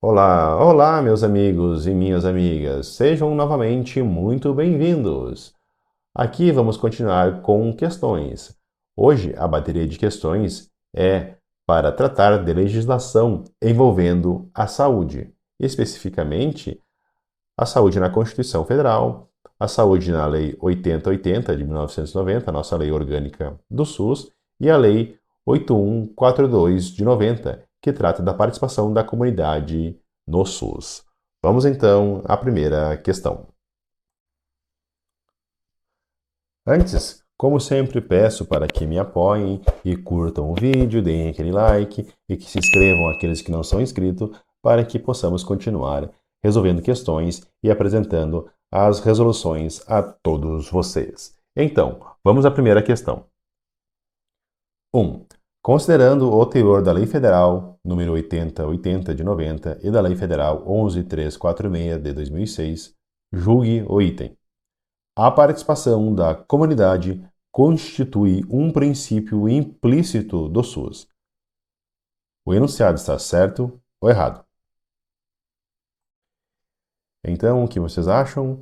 Olá, olá, meus amigos e minhas amigas. Sejam novamente muito bem-vindos. Aqui vamos continuar com questões. Hoje, a bateria de questões é para tratar de legislação envolvendo a saúde, especificamente a saúde na Constituição Federal, a saúde na Lei 8080 de 1990, a nossa lei orgânica do SUS, e a Lei 8142 de 90, que trata da participação da comunidade no SUS. Vamos então à primeira questão. Antes, como sempre, peço para que me apoiem e curtam o vídeo, deem aquele like e que se inscrevam aqueles que não são inscritos para que possamos continuar resolvendo questões e apresentando as resoluções a todos vocês. Então, vamos à primeira questão. 1. Considerando o teor da Lei Federal nº 8080 de 90 e da Lei Federal 11346 de 2006, julgue o item. A participação da comunidade constitui um princípio implícito do SUS. O enunciado está certo ou errado? Então, o que vocês acham?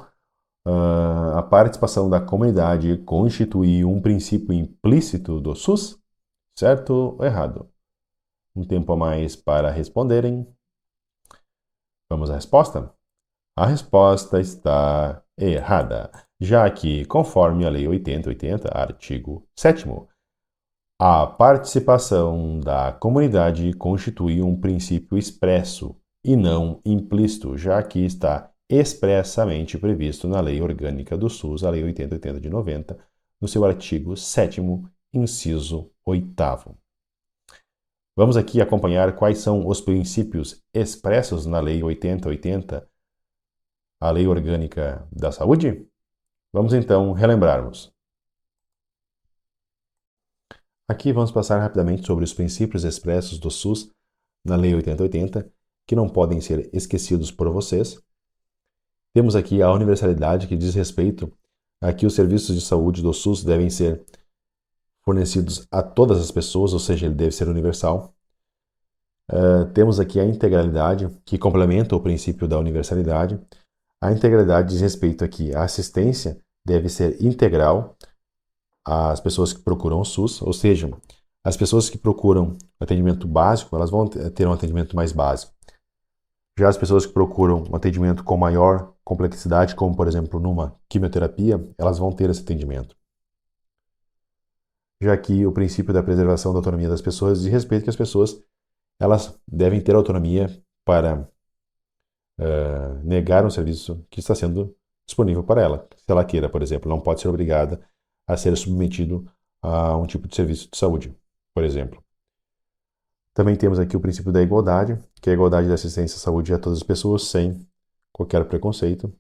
A participação da comunidade constitui um princípio implícito do SUS? Certo ou errado? Um tempo a mais para responderem. Vamos à resposta? A resposta está errada, já que, conforme a Lei 8080, artigo 7º, a participação da comunidade constitui um princípio expresso e não implícito, já que está expressamente previsto na Lei Orgânica do SUS, a Lei 8080 de 90, no seu artigo 7º, inciso 8º. Vamos aqui acompanhar quais são os princípios expressos na Lei 8080, a Lei Orgânica da Saúde? Vamos então relembrarmos. Aqui vamos passar rapidamente sobre os princípios expressos do SUS na Lei 8080, que não podem ser esquecidos por vocês. Temos aqui a universalidade, que diz respeito a que os serviços de saúde do SUS devem ser fornecidos a todas as pessoas, ou seja, ele deve ser universal. Temos aqui a integralidade, que complementa o princípio da universalidade. A integralidade diz respeito aqui à assistência deve ser integral às pessoas que procuram o SUS, ou seja, as pessoas que procuram atendimento básico, elas vão ter um atendimento mais básico. Já as pessoas que procuram um atendimento com maior complexidade, como por exemplo numa quimioterapia, elas vão ter esse atendimento. Já que o princípio da preservação da autonomia das pessoas diz respeito que as pessoas elas devem ter autonomia para negar um serviço que está sendo disponível para ela. Se ela queira, por exemplo, não pode ser obrigada a ser submetido a um tipo de serviço de saúde, por exemplo. Também temos aqui o princípio da igualdade, que é a igualdade da assistência à saúde a todas as pessoas, sem qualquer preconceito.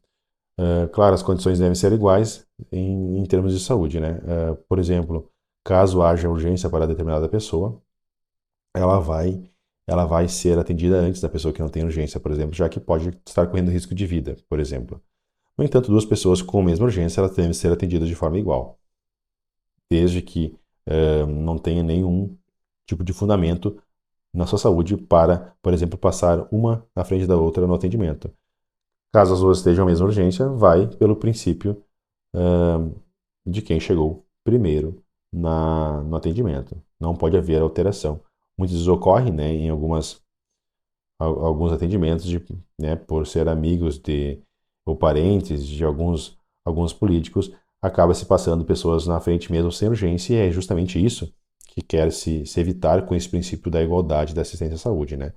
Claro, as condições devem ser iguais em termos de saúde, né? Por exemplo, caso haja urgência para determinada pessoa, ela vai ser atendida antes da pessoa que não tem urgência, por exemplo, já que pode estar correndo risco de vida, por exemplo. No entanto, duas pessoas com a mesma urgência, elas devem ser atendidas de forma igual, desde que não tenha nenhum tipo de fundamento na sua saúde para, por exemplo, passar uma na frente da outra no atendimento. Caso as duas estejam a mesma urgência, vai pelo princípio de quem chegou primeiro no atendimento. Não pode haver alteração. Muitas vezes ocorre, né, em alguns atendimentos, né, por ser amigos ou parentes de alguns políticos, acaba se passando pessoas na frente mesmo sem urgência, e é justamente isso que quer se evitar com esse princípio da igualdade da assistência à saúde, né?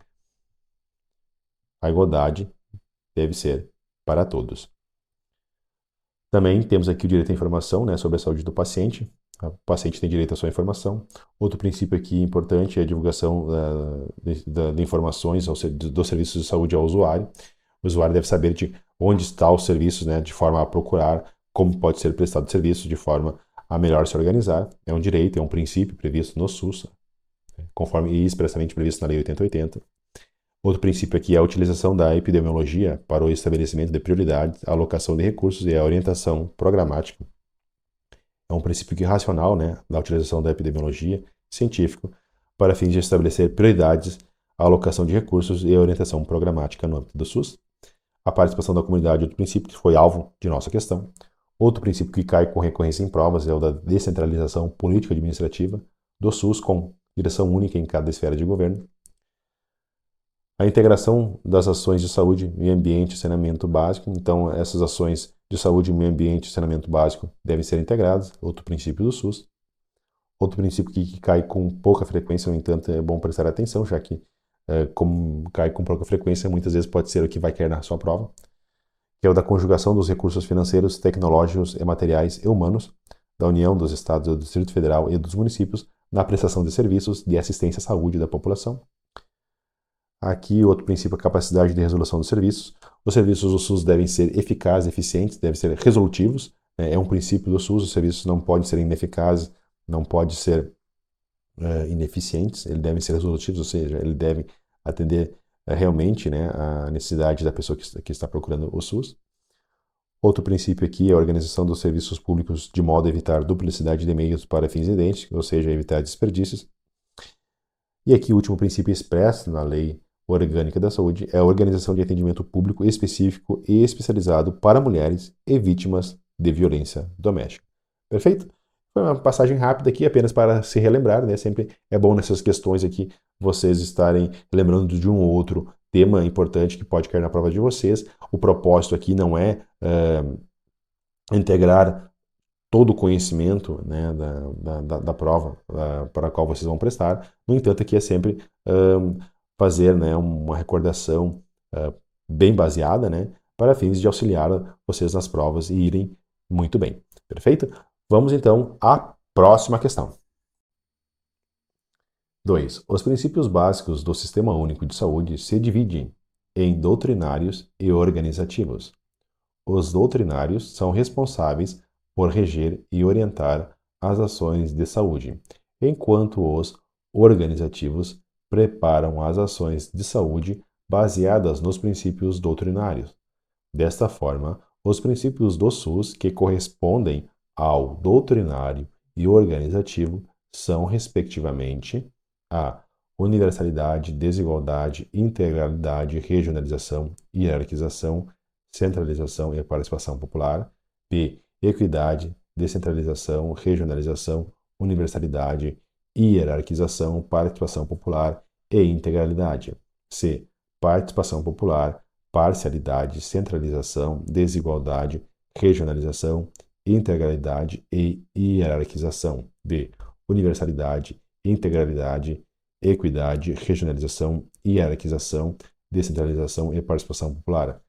A igualdade deve ser para todos. Também temos aqui o direito à informação, né, sobre a saúde do paciente. O paciente tem direito à sua informação. Outro princípio aqui importante é a divulgação de informações dos serviços de saúde ao usuário. O usuário deve saber de onde está os serviços, né, de forma a procurar como pode ser prestado o serviço, de forma a melhor se organizar. É um direito, é um princípio previsto no SUS, conforme e expressamente previsto na Lei 8080. Outro princípio aqui é a utilização da epidemiologia para o estabelecimento de prioridades, a alocação de recursos e a orientação programática. É um princípio racional, né, da utilização da epidemiologia científica para fins de estabelecer prioridades a alocação de recursos e a orientação programática no âmbito do SUS. A participação da comunidade, outro princípio que foi alvo de nossa questão. Outro princípio que cai com recorrência em provas é o da descentralização político-administrativa do SUS com direção única em cada esfera de governo. A integração das ações de saúde, meio ambiente e saneamento básico. Então, essas ações de saúde, meio ambiente e saneamento básico devem ser integradas. Outro princípio do SUS. Outro princípio que cai com pouca frequência, no entanto, é bom prestar atenção, já que, como cai com pouca frequência, muitas vezes pode ser o que vai cair na sua prova, que é o da conjugação dos recursos financeiros, tecnológicos e materiais e humanos da União, dos Estados, do Distrito Federal e dos municípios na prestação de serviços de assistência à saúde da população. Aqui, outro princípio, a capacidade de resolução dos serviços. Os serviços do SUS devem ser eficazes, eficientes, devem ser resolutivos. É um princípio do SUS, os serviços não podem ser ineficazes, não podem ser ineficientes, eles devem ser resolutivos, ou seja, ele deve atender realmente, né, a necessidade da pessoa que está procurando o SUS. Outro princípio aqui é a organização dos serviços públicos de modo a evitar duplicidade de meios para fins idênticos, ou seja, evitar desperdícios. E aqui o último princípio expresso na Lei Orgânica da Saúde é a organização de atendimento público específico e especializado para mulheres e vítimas de violência doméstica. Perfeito? Foi uma passagem rápida aqui, apenas para se relembrar, né? Sempre é bom nessas questões aqui vocês estarem lembrando de um ou outro tema importante que pode cair na prova de vocês. O propósito aqui não é integrar todo o conhecimento, né, da prova para a qual vocês vão prestar. No entanto, aqui é sempre fazer, né, uma recordação bem baseada, né, para fins de auxiliar vocês nas provas e irem muito bem. Perfeito? Vamos então à próxima questão. 2. Os princípios básicos do Sistema Único de Saúde se dividem em doutrinários e organizativos. Os doutrinários são responsáveis por reger e orientar as ações de saúde, enquanto os organizativos preparam as ações de saúde baseadas nos princípios doutrinários. Desta forma, os princípios do SUS que correspondem ao doutrinário e organizativo são, respectivamente, a universalidade, desigualdade, integralidade, regionalização, hierarquização, centralização e participação popular. B. Equidade, descentralização, regionalização, universalidade, hierarquização, participação popular e integralidade. C. Participação popular, parcialidade, centralização, desigualdade, regionalização, integralidade e hierarquização. D. Universalidade, integralidade, equidade, regionalização, hierarquização, descentralização e participação popular.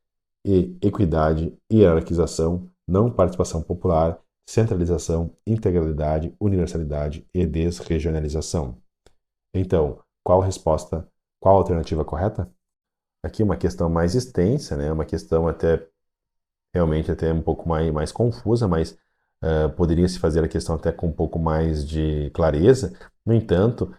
E equidade, hierarquização, não participação popular, centralização, integralidade, universalidade e desregionalização. Então, qual a resposta? Qual a alternativa correta? Aqui uma questão mais extensa, né? Uma questão realmente até um pouco mais confusa, mas poderia se fazer a questão até com um pouco mais de clareza. No entanto,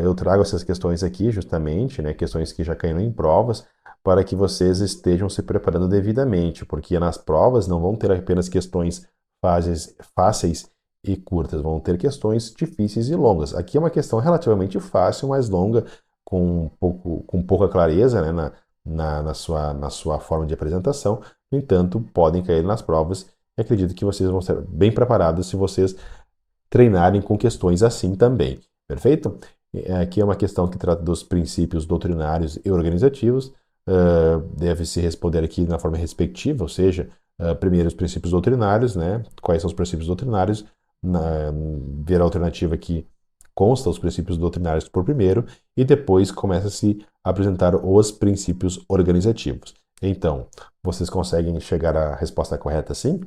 eu trago essas questões aqui justamente, né? Questões que já caíram em provas, para que vocês estejam se preparando devidamente, porque nas provas não vão ter apenas questões fáceis e curtas, vão ter questões difíceis e longas. Aqui é uma questão relativamente fácil, mas longa, com pouca clareza, né, na sua forma de apresentação. No entanto, podem cair nas provas e acredito que vocês vão ser bem preparados se vocês treinarem com questões assim também. Perfeito? Aqui é uma questão que trata dos princípios doutrinários e organizativos. Deve-se responder aqui na forma respectiva, ou seja, primeiro os princípios doutrinários, né? Quais são os princípios doutrinários? Ver a alternativa que consta os princípios doutrinários por primeiro e depois começa-se a apresentar os princípios organizativos. Então, vocês conseguem chegar à resposta correta sim?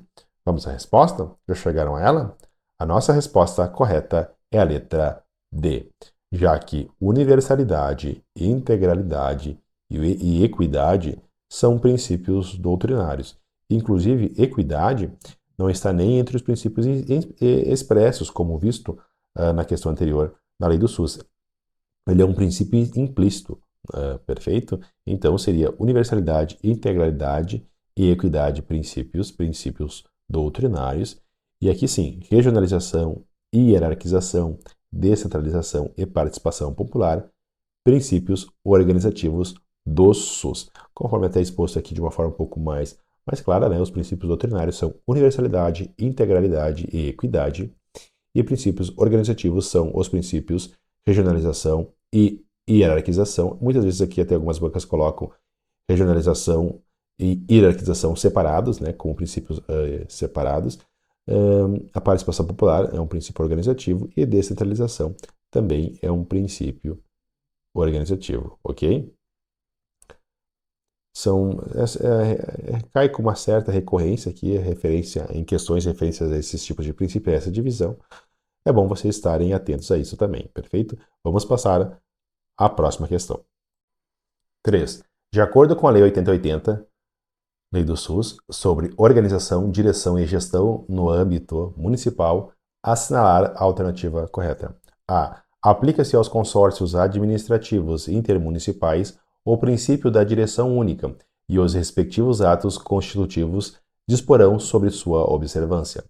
Vamos à resposta? Já chegaram a ela? A nossa resposta correta é a letra D, já que universalidade, integralidade e equidade são princípios doutrinários. Inclusive, equidade não está nem entre os princípios expressos, como visto na questão anterior, na lei do SUS. Ele é um princípio implícito, perfeito? Então, seria universalidade, integralidade e equidade, princípios doutrinários. E aqui sim, regionalização, hierarquização, descentralização e participação popular, princípios organizativos do SUS. Conforme até exposto aqui de uma forma um pouco mais clara, né, os princípios doutrinários são universalidade, integralidade e equidade, e princípios organizativos são os princípios regionalização e hierarquização. Muitas vezes aqui até algumas bancas colocam regionalização e hierarquização separados, né, como princípios separados. A participação popular é um princípio organizativo e descentralização também é um princípio organizativo, ok? Cai com uma certa recorrência aqui, referência em questões referências a esses tipos de princípio, essa divisão. É bom vocês estarem atentos a isso também, perfeito? Vamos passar à próxima questão. 3. De acordo com a Lei 8080, Lei do SUS, sobre organização, direção e gestão no âmbito municipal, assinalar a alternativa correta. A. Aplica-se aos consórcios administrativos intermunicipais o princípio da direção única e os respectivos atos constitutivos disporão sobre sua observância.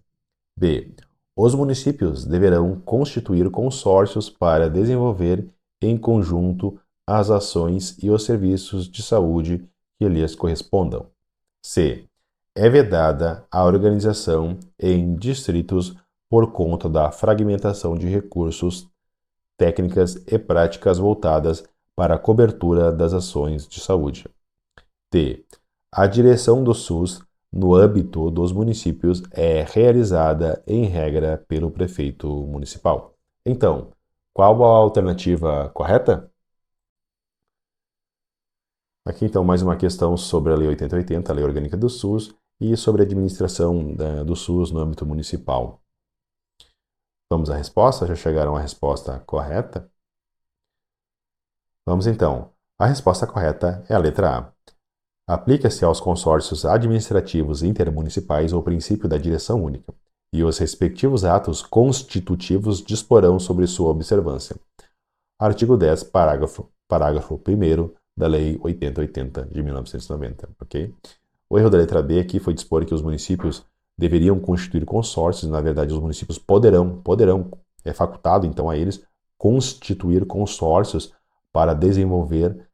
B. Os municípios deverão constituir consórcios para desenvolver em conjunto as ações e os serviços de saúde que lhes correspondam. C. É vedada a organização em distritos por conta da fragmentação de recursos, técnicas e práticas voltadas para a cobertura das ações de saúde. D. A direção do SUS no âmbito dos municípios é realizada, em regra, pelo prefeito municipal. Então, qual a alternativa correta? Aqui, então, mais uma questão sobre a Lei 8080, a Lei Orgânica do SUS, e sobre a administração do SUS no âmbito municipal. Vamos à resposta? Já chegaram à resposta correta? Vamos então. A resposta correta é a letra A. Aplica-se aos consórcios administrativos intermunicipais o princípio da direção única, e os respectivos atos constitutivos disporão sobre sua observância. Artigo 10, parágrafo 1º da Lei 8080 de 1990, ok? O erro da letra B aqui foi dispor que os municípios deveriam constituir consórcios, na verdade os municípios poderão, é facultado então a eles constituir consórcios para desenvolver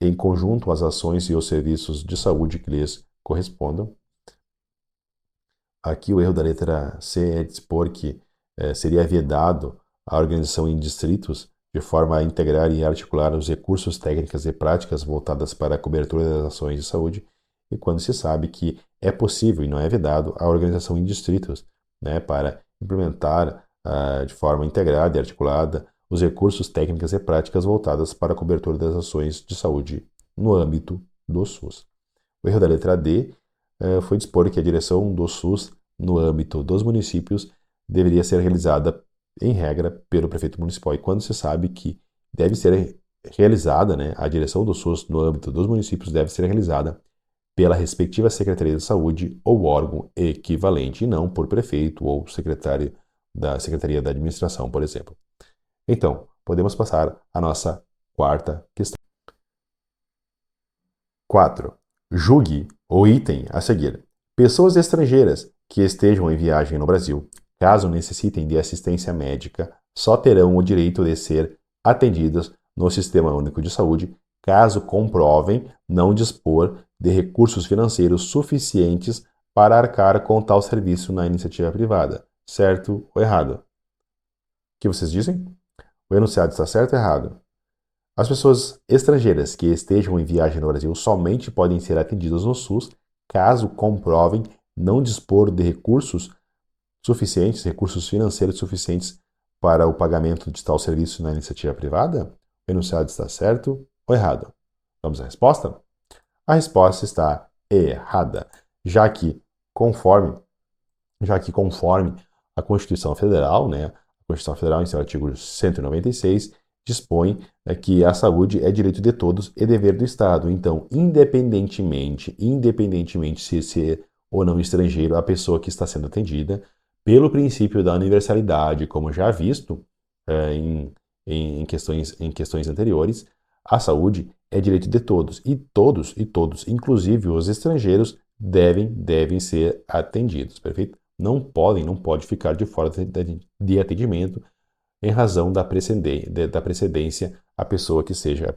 em conjunto as ações e os serviços de saúde que lhes correspondam. Aqui o erro da letra C é dispor que seria vedado a organização em distritos de forma a integrar e articular os recursos, técnicas e práticas voltadas para a cobertura das ações de saúde, e quando se sabe que é possível e não é vedado a organização em distritos, né, para implementar de forma integrada e articulada os recursos, técnicas e práticas voltadas para a cobertura das ações de saúde no âmbito do SUS. O erro da letra D foi dispor que a direção do SUS no âmbito dos municípios deveria ser realizada, em regra, pelo prefeito municipal. E quando se sabe que deve ser realizada, né, a direção do SUS no âmbito dos municípios deve ser realizada pela respectiva Secretaria de Saúde ou órgão equivalente, e não por prefeito ou secretário da Secretaria da Administração, por exemplo. Então, podemos passar à nossa quarta questão. 4. Julgue o item a seguir. Pessoas estrangeiras que estejam em viagem no Brasil, caso necessitem de assistência médica, só terão o direito de ser atendidas no Sistema Único de Saúde, caso comprovem não dispor de recursos financeiros suficientes para arcar com tal serviço na iniciativa privada. Certo ou errado? O que vocês dizem? O enunciado está certo ou errado? As pessoas estrangeiras que estejam em viagem no Brasil somente podem ser atendidas no SUS caso comprovem não dispor de recursos suficientes, recursos financeiros suficientes para o pagamento de tal serviço na iniciativa privada? O enunciado está certo ou errado? Vamos à resposta? A resposta está errada, já que conforme a Constituição Federal, né, a Constituição Federal, em seu artigo 196, dispõe que a saúde é direito de todos e dever do Estado. Então, independentemente se ser ou não estrangeiro, a pessoa que está sendo atendida, pelo princípio da universalidade, como já visto em questões anteriores, a saúde é direito de todos, e todos, inclusive os estrangeiros, devem ser atendidos, perfeito? Não pode ficar de fora de atendimento em razão da precedência a pessoa que seja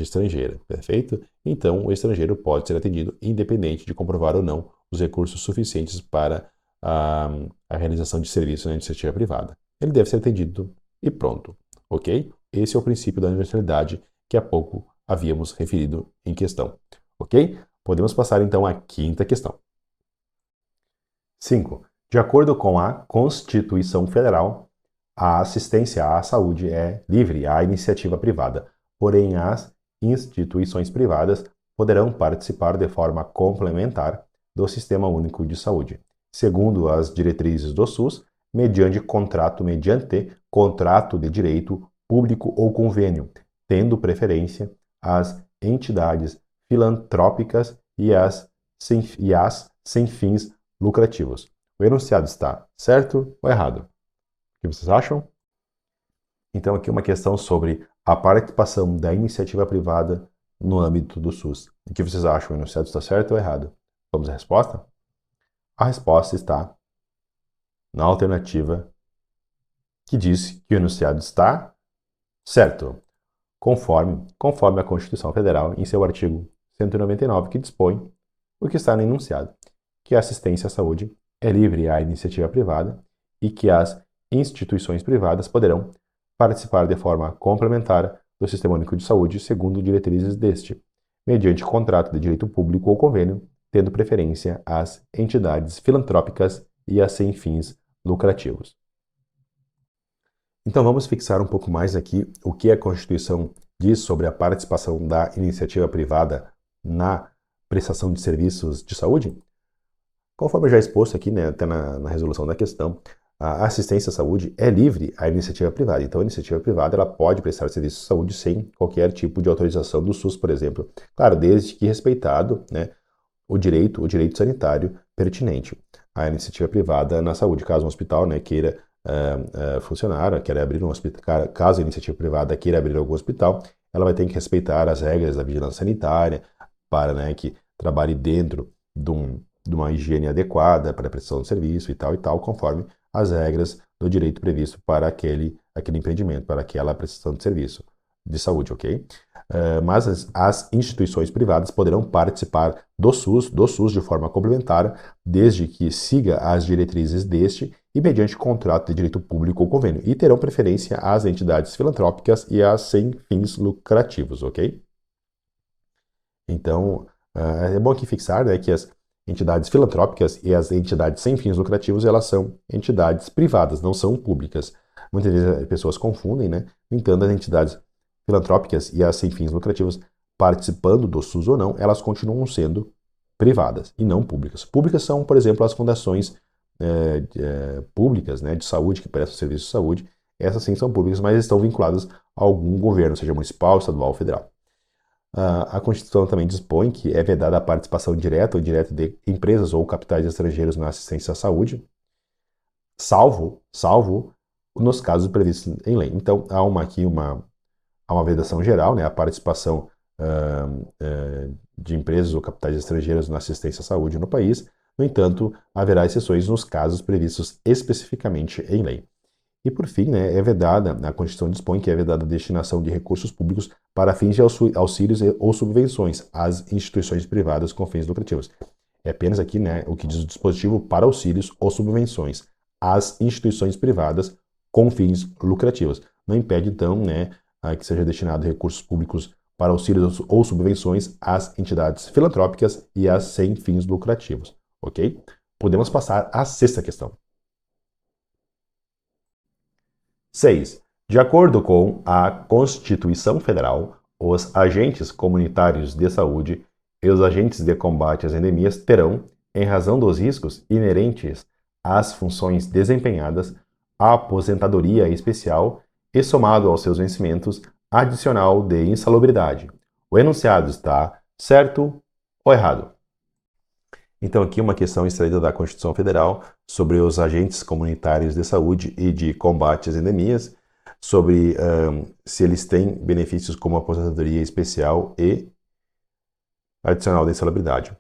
estrangeira, perfeito? Então, o estrangeiro pode ser atendido independente de comprovar ou não os recursos suficientes para a realização de serviço na iniciativa privada. Ele deve ser atendido e pronto, ok? Esse é o princípio da universalidade que há pouco havíamos referido em questão, ok? Podemos passar então à quinta questão. 5. De acordo com a Constituição Federal, a assistência à saúde é livre à iniciativa privada, porém as instituições privadas poderão participar de forma complementar do Sistema Único de Saúde, segundo as diretrizes do SUS, mediante contrato de direito público ou convênio, tendo preferência as entidades filantrópicas e as sem fins lucrativos. O enunciado está certo ou errado? O que vocês acham? Então, aqui uma questão sobre a participação da iniciativa privada no âmbito do SUS. O que vocês acham? O enunciado está certo ou errado? Vamos à resposta? A resposta está na alternativa que diz que o enunciado está certo, conforme a Constituição Federal, em seu artigo 199, que dispõe o que está no enunciado, que a assistência à saúde é livre à iniciativa privada e que as instituições privadas poderão participar de forma complementar do Sistema Único de Saúde, segundo diretrizes deste, mediante contrato de direito público ou convênio, tendo preferência às entidades filantrópicas e às sem fins lucrativos. Então vamos fixar um pouco mais aqui o que a Constituição diz sobre a participação da iniciativa privada na prestação de serviços de saúde. Conforme já exposto aqui, né, até na resolução da questão, a assistência à saúde é livre à iniciativa privada. Então, a iniciativa privada ela pode prestar serviço de saúde sem qualquer tipo de autorização do SUS, por exemplo. Claro, desde que respeitado, né, o direito sanitário pertinente à iniciativa privada na saúde. Caso um hospital, né, queira funcionar, queira abrir um hospital, caso a iniciativa privada queira abrir algum hospital, ela vai ter que respeitar as regras da vigilância sanitária para, né, que trabalhe dentro de uma higiene adequada para a prestação de serviço e tal, conforme as regras do direito previsto para aquele empreendimento, para aquela prestação de serviço de saúde, ok? Mas as instituições privadas poderão participar do SUS de forma complementar, desde que siga as diretrizes deste e mediante contrato de direito público ou convênio, e terão preferência às entidades filantrópicas e às sem fins lucrativos, ok? Então, é bom aqui fixar, né, que as entidades filantrópicas e as entidades sem fins lucrativos, elas são entidades privadas, não são públicas. Muitas vezes as pessoas confundem, né? No entanto, as entidades filantrópicas e as sem fins lucrativos, participando do SUS ou não, elas continuam sendo privadas e não públicas. Públicas são, por exemplo, as fundações públicas, né, de saúde, que prestam serviço de saúde. Essas sim são públicas, mas estão vinculadas a algum governo, seja municipal, estadual ou federal. A Constituição também dispõe que é vedada a participação direta ou indireta de empresas ou capitais estrangeiros na assistência à saúde, salvo nos casos previstos em lei. Então, há uma vedação geral, né, a participação de empresas ou capitais estrangeiros na assistência à saúde no país. No entanto, haverá exceções nos casos previstos especificamente em lei. E, por fim, né, a Constituição dispõe que é vedada a destinação de recursos públicos para fins de auxílios ou subvenções às instituições privadas com fins lucrativos. É apenas aqui, né, o que diz o dispositivo para auxílios ou subvenções às instituições privadas com fins lucrativos. Não impede, então, né, que seja destinado recursos públicos para auxílios ou subvenções às entidades filantrópicas e às sem fins lucrativos. Ok? Podemos passar à sexta questão. 6. De acordo com a Constituição Federal, os agentes comunitários de saúde e os agentes de combate às endemias terão, em razão dos riscos inerentes às funções desempenhadas, a aposentadoria especial e, somado aos seus vencimentos, adicional de insalubridade. O enunciado está certo ou errado? Então, aqui uma questão extraída da Constituição Federal sobre os agentes comunitários de saúde e de combate às endemias, sobre se eles têm benefícios como aposentadoria especial e adicional de insalubridade.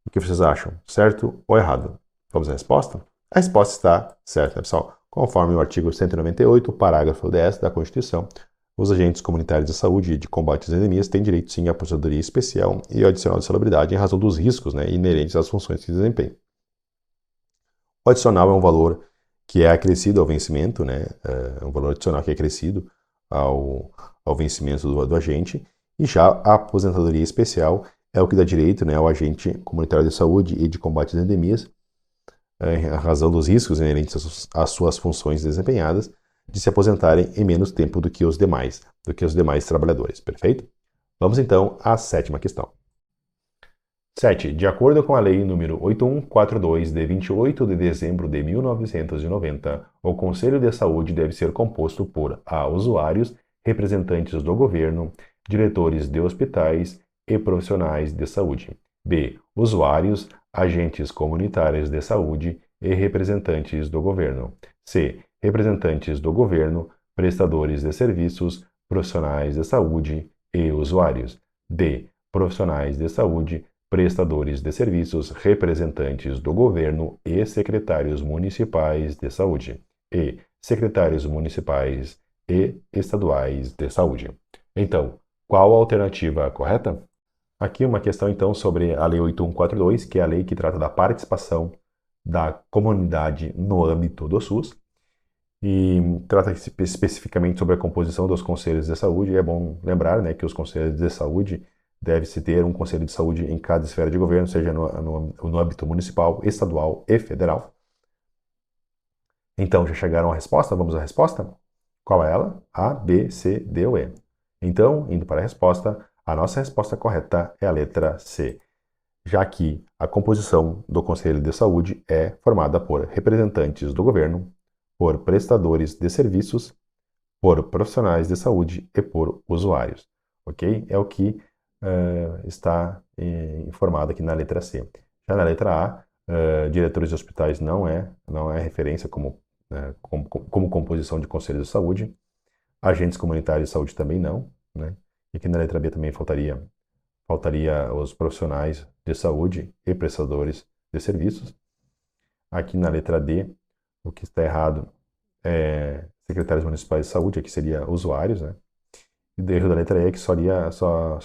O que vocês acham? Certo ou errado? Vamos à resposta? A resposta está certa, pessoal. Conforme o artigo 198, parágrafo 10 da Constituição, os agentes comunitários de saúde e de combate às endemias têm direito, sim, à aposentadoria especial e ao adicional de salubridade em razão dos riscos, né, inerentes às funções que desempenham. O adicional é um valor que é acrescido ao vencimento, né, é um valor adicional que é acrescido ao vencimento do agente, e já a aposentadoria especial é o que dá direito, né, ao agente comunitário de saúde e de combate às endemias, em razão dos riscos inerentes às suas funções desempenhadas, de se aposentarem em menos tempo do que os demais trabalhadores, perfeito? Vamos então à sétima questão. 7. De acordo com a Lei nº 8142, de 28 de dezembro de 1990, o Conselho de Saúde deve ser composto por A. Usuários, representantes do governo, diretores de hospitais e profissionais de saúde. B. Usuários, agentes comunitários de saúde e representantes do governo. C. Representantes do governo, prestadores de serviços, profissionais de saúde e usuários. D. Profissionais de saúde, prestadores de serviços, representantes do governo e secretários municipais de saúde. E secretários municipais e estaduais de saúde. Então, qual a alternativa correta? Aqui uma questão então sobre a Lei 8142, que é a lei que trata da participação da comunidade no âmbito do SUS, e trata especificamente sobre a composição dos conselhos de saúde. E é bom lembrar, né, que os conselhos de saúde deve-se ter um conselho de saúde em cada esfera de governo, seja no âmbito municipal, estadual e federal. Então, já chegaram à resposta? Vamos à resposta? Qual é ela? A, B, C, D ou E? Então, indo para a resposta, a nossa resposta correta é a letra C, já que a composição do Conselho de Saúde é formada por representantes do governo, por prestadores de serviços, por profissionais de saúde e por usuários. Ok? É o que está informado aqui na letra C. Já na letra A, diretores de hospitais não é referência como composição de conselhos de saúde. Agentes comunitários de saúde também não, né? E aqui na letra B também faltaria os profissionais de saúde e prestadores de serviços. Aqui na letra D, o que está errado é secretários municipais de saúde, aqui seria usuários, né? E o erro da letra E é que só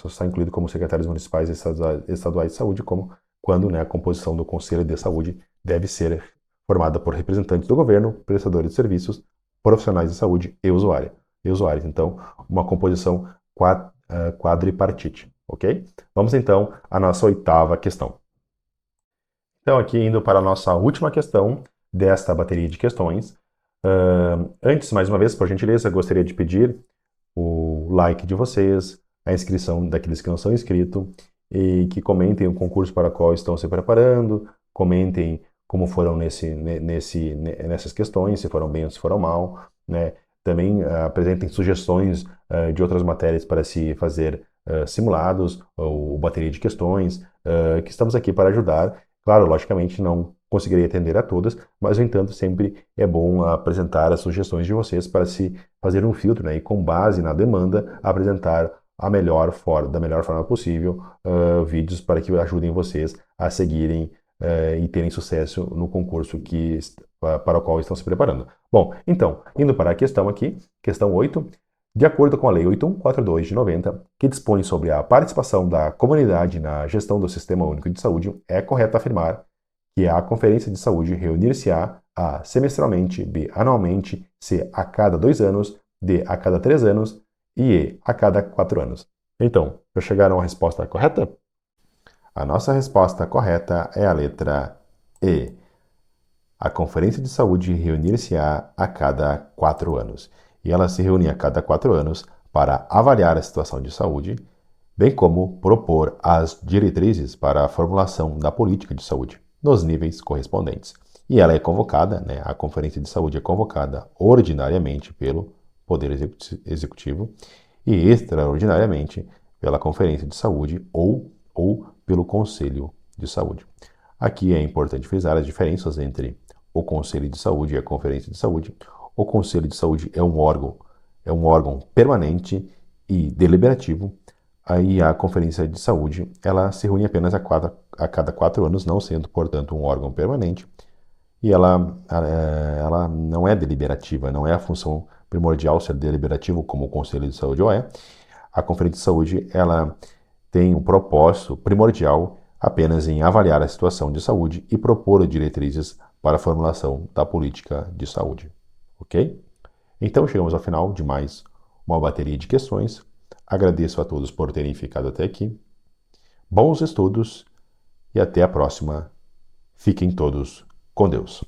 está incluído como secretários municipais e estaduais de saúde, como quando, né, a composição do Conselho de Saúde deve ser formada por representantes do governo, prestadores de serviços, profissionais de saúde e usuários. Então, uma composição quadripartite, ok? Vamos então à nossa oitava questão. Então, aqui indo para a nossa última questão desta bateria de questões. Antes, mais uma vez, por gentileza, gostaria de pedir o like de vocês, a inscrição daqueles que não são inscritos, e que comentem o concurso para o qual estão se preparando, comentem como foram nessas questões, se foram bem ou se foram mal, né? Também apresentem sugestões de outras matérias para se fazer simulados ou bateria de questões, que estamos aqui para ajudar. Claro, logicamente não conseguirei atender a todas, mas, no entanto, sempre é bom apresentar as sugestões de vocês para se fazer um filtro, né, e, com base na demanda, apresentar da melhor forma possível vídeos para que ajudem vocês a seguirem e terem sucesso no concurso para o qual estão se preparando. Bom, então, indo para a questão aqui, questão 8. De acordo com a Lei 8142 de 90, que dispõe sobre a participação da comunidade na gestão do Sistema Único de Saúde, é correto afirmar que a Conferência de Saúde reunir-se-á A. Semestralmente, B. Anualmente, C. A cada 2 anos, D. A cada 3 anos e E. A cada 4 anos. Então, já chegaram à resposta correta? A nossa resposta correta é a letra E. A Conferência de Saúde reunir-se-á a cada 4 anos. E ela se reúne a cada 4 anos para avaliar a situação de saúde, bem como propor as diretrizes para a formulação da política de saúde nos níveis correspondentes. E ela é convocada, né, a Conferência de Saúde é convocada ordinariamente pelo Poder Executivo e extraordinariamente pela Conferência de Saúde ou pelo Conselho de Saúde. Aqui é importante frisar as diferenças entre o Conselho de Saúde e a Conferência de Saúde. O Conselho de Saúde é um órgão permanente e deliberativo. Aí a Conferência de Saúde, ela se reúne apenas a cada 4 anos, não sendo, portanto, um órgão permanente. e ela não é deliberativa, não é a função primordial ser deliberativo como o Conselho de Saúde é. A Conferência de Saúde ela tem um propósito primordial apenas em avaliar a situação de saúde e propor diretrizes para a formulação da política de saúde. Ok? Então chegamos ao final de mais uma bateria de questões. Agradeço a todos por terem ficado até aqui. Bons estudos e até a próxima. Fiquem todos com Deus.